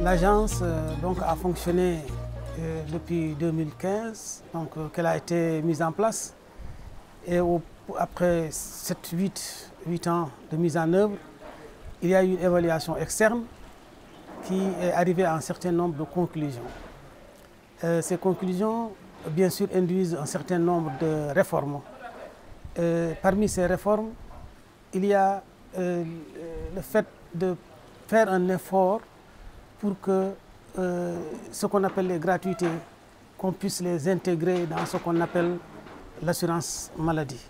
L'agence donc a fonctionné depuis 2015, qu'elle a été mise en place. Et après 7-8 ans de mise en œuvre, il y a eu une évaluation externe qui est arrivée à un certain nombre de conclusions. Ces conclusions, bien sûr, induisent un certain nombre de réformes. Parmi ces réformes, il y a le fait de faire un effort pour que ce qu'on appelle les gratuités, qu'on puisse les intégrer dans ce qu'on appelle l'assurance maladie,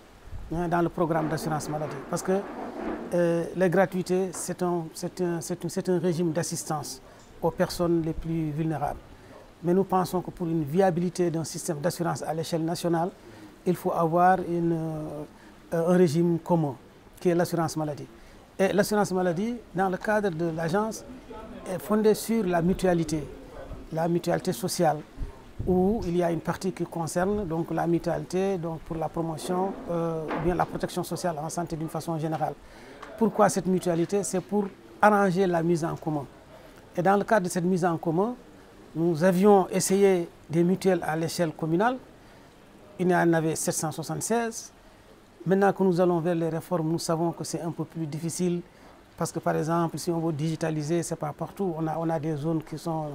dans le programme d'assurance maladie. Parce que les gratuités, c'est un régime d'assistance aux personnes les plus vulnérables. Mais nous pensons que pour une viabilité d'un système d'assurance à l'échelle nationale, il faut avoir un régime commun, qui est l'assurance maladie. Et l'assurance maladie, dans le cadre de l'agence, est fondée sur la mutualité sociale, où il y a une partie qui concerne donc, la mutualité pour la promotion ou bien la protection sociale en santé d'une façon générale. Pourquoi cette mutualité? C'est pour arranger la mise en commun. Et dans le cadre de cette mise en commun, nous avions essayé des mutuelles à l'échelle communale. Il y en avait 776. Maintenant que nous allons vers les réformes, nous savons que c'est un peu plus difficile parce que, par exemple, si on veut digitaliser, ce n'est pas partout. On a des zones qui sont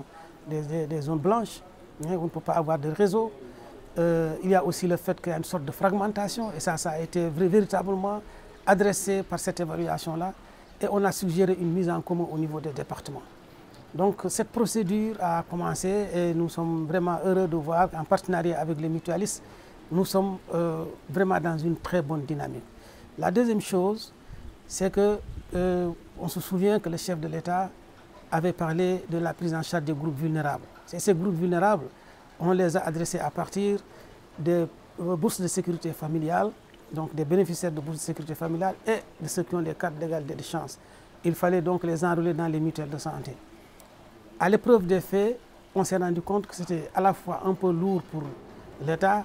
des zones blanches, où on ne peut pas avoir de réseau. Il y a aussi le fait qu'il y a une sorte de fragmentation, et ça a été véritablement adressé par cette évaluation-là. Et on a suggéré une mise en commun au niveau des départements. Donc cette procédure a commencé et nous sommes vraiment heureux de voir qu'en partenariat avec les mutualistes, nous sommes vraiment dans une très bonne dynamique. La deuxième chose, c'est que on se souvient que le chef de l'État avait parlé de la prise en charge des groupes vulnérables. Et ces groupes vulnérables, on les a adressés à partir des bourses de sécurité familiale, donc des bénéficiaires de bourses de sécurité familiale et de ceux qui ont des cartes d'égalité de chance. Il fallait donc les enrôler dans les mutuelles de santé. À l'épreuve des faits, on s'est rendu compte que c'était à la fois un peu lourd pour l'État,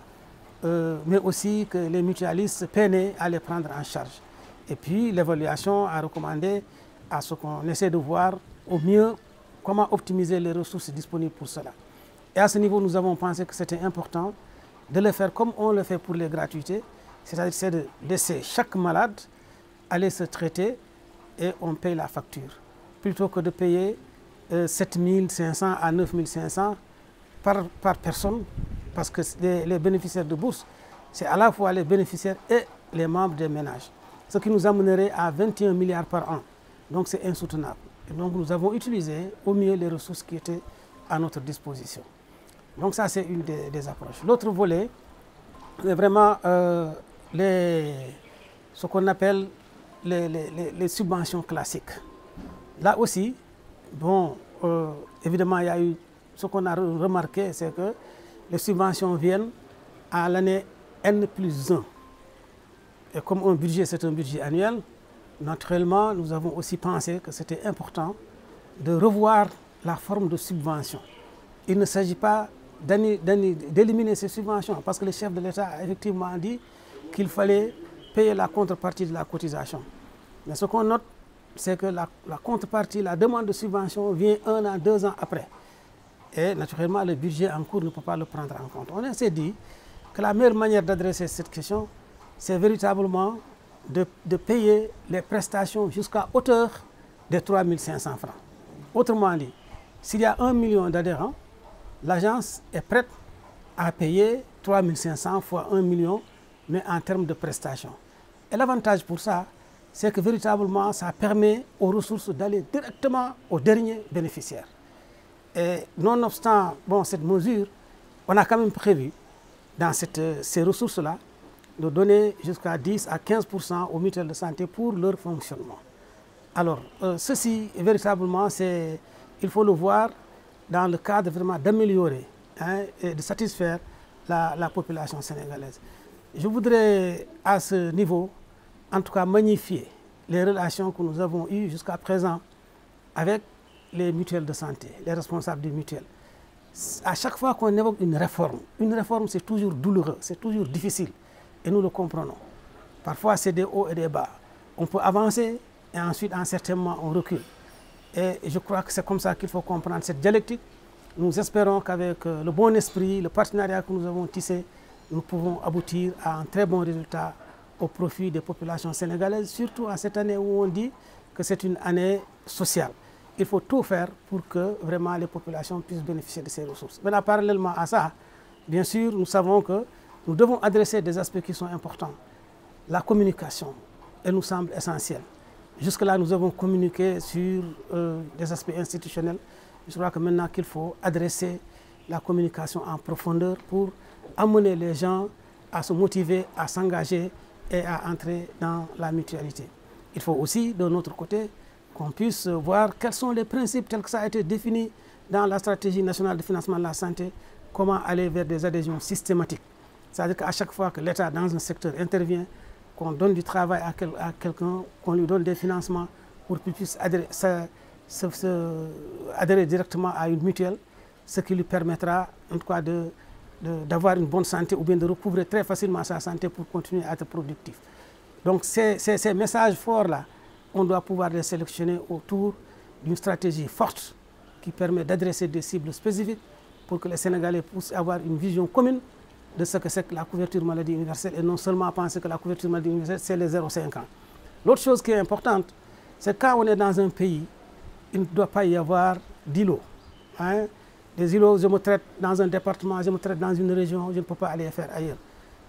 mais aussi que les mutualistes peinaient à les prendre en charge. Et puis l'évaluation a recommandé à ce qu'on essaie de voir au mieux comment optimiser les ressources disponibles pour cela. Et à ce niveau, nous avons pensé que c'était important de le faire comme on le fait pour les gratuités, c'est-à-dire de laisser chaque malade aller se traiter et on paye la facture, plutôt que de payer 7 500 à 9 500 par personne, parce que les bénéficiaires de bourse, c'est à la fois les bénéficiaires et les membres des ménages, ce qui nous amènerait à 21 milliards par an. Donc c'est insoutenable. Et donc nous avons utilisé au mieux les ressources qui étaient à notre disposition. Donc ça c'est une des approches. L'autre volet, c'est vraiment ce qu'on appelle les subventions classiques. Là aussi, bon, évidemment, il y a eu ce qu'on a remarqué, c'est que les subventions viennent à l'année N+1. Et comme un budget, c'est un budget annuel, naturellement, nous avons aussi pensé que c'était important de revoir la forme de subvention. Il ne s'agit pas d'éliminer ces subventions, parce que le chef de l'État a effectivement dit qu'il fallait payer la contrepartie de la cotisation. Mais ce qu'on note, c'est que la contrepartie, la demande de subvention vient 1 an, 2 ans après. Et naturellement, le budget en cours ne peut pas le prendre en compte. On s'est dit que la meilleure manière d'adresser cette question, c'est véritablement de payer les prestations jusqu'à hauteur de 3 500 francs. Autrement dit, s'il y a 1 million d'adhérents, l'agence est prête à payer 3 500 fois 1 million, mais en termes de prestations. Et l'avantage pour ça, c'est que véritablement, ça permet aux ressources d'aller directement aux derniers bénéficiaires. Et nonobstant cette mesure, on a quand même prévu, dans ces ressources-là, de donner jusqu'à 10 à 15% aux mutuelles de santé pour leur fonctionnement. Alors, ceci, véritablement, il faut le voir dans le cadre vraiment d'améliorer et de satisfaire la population sénégalaise. Je voudrais, à ce niveau, en tout cas magnifier les relations que nous avons eues jusqu'à présent avec les mutuelles de santé, les responsables des mutuelles. À chaque fois qu'on évoque une réforme c'est toujours douloureux, c'est toujours difficile, et nous le comprenons. Parfois c'est des hauts et des bas. On peut avancer et ensuite, en certains moments, on recule. Et je crois que c'est comme ça qu'il faut comprendre cette dialectique. Nous espérons qu'avec le bon esprit, le partenariat que nous avons tissé, nous pouvons aboutir à un très bon résultat au profit des populations sénégalaises, surtout en cette année où on dit que c'est une année sociale. Il faut tout faire pour que vraiment les populations puissent bénéficier de ces ressources. Maintenant, parallèlement à ça, bien sûr, nous savons que nous devons adresser des aspects qui sont importants. La communication, elle nous semble essentielle. Jusque-là, nous avons communiqué sur des aspects institutionnels. Je crois que maintenant qu'il faut adresser la communication en profondeur pour amener les gens à se motiver, à s'engager et à entrer dans la mutualité. Il faut aussi, de notre côté, qu'on puisse voir quels sont les principes tels que ça a été défini dans la stratégie nationale de financement de la santé, comment aller vers des adhésions systématiques. C'est-à-dire qu'à chaque fois que l'État dans un secteur intervient, qu'on donne du travail à quelqu'un, qu'on lui donne des financements pour qu'il puisse adhérer directement à une mutuelle, ce qui lui permettra en tout cas d'avoir une bonne santé ou bien de recouvrer très facilement sa santé pour continuer à être productif. Donc ces messages forts-là, on doit pouvoir les sélectionner autour d'une stratégie forte qui permet d'adresser des cibles spécifiques pour que les Sénégalais puissent avoir une vision commune de ce que c'est que la couverture maladie universelle et non seulement penser que la couverture maladie universelle, c'est les 0,5 ans. L'autre chose qui est importante, c'est quand on est dans un pays, il ne doit pas y avoir d'îlots. Hein? Des îlots, je me traite dans un département, je me traite dans une région, je ne peux pas aller faire ailleurs.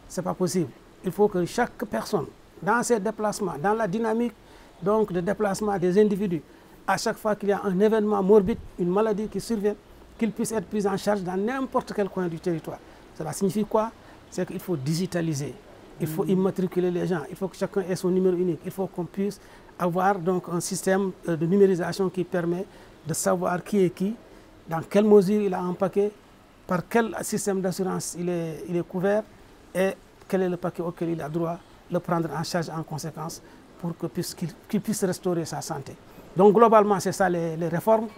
Ce n'est pas possible. Il faut que chaque personne, dans ses déplacements, dans la dynamique donc, de déplacement des individus, à chaque fois qu'il y a un événement morbide, une maladie qui survient, qu'il puisse être pris en charge dans n'importe quel coin du territoire. Cela signifie quoi? C'est qu'il faut digitaliser, il faut immatriculer les gens, il faut que chacun ait son numéro unique, il faut qu'on puisse avoir donc un système de numérisation qui permet de savoir qui est qui, dans quelle mesure il a un paquet, par quel système d'assurance il est couvert et quel est le paquet auquel il a droit, le prendre en charge en conséquence pour qu'il puisse restaurer sa santé. Donc globalement, c'est ça les réformes.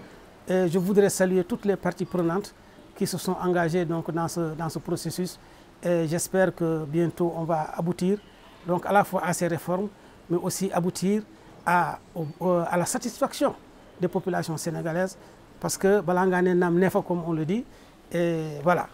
Et je voudrais saluer toutes les parties prenantes qui se sont engagées donc, dans ce processus. Et j'espère que bientôt on va aboutir donc, à la fois à ces réformes, mais aussi aboutir à la satisfaction des populations sénégalaises. Parce que Balangane Nam Nefa, comme on le dit, et voilà.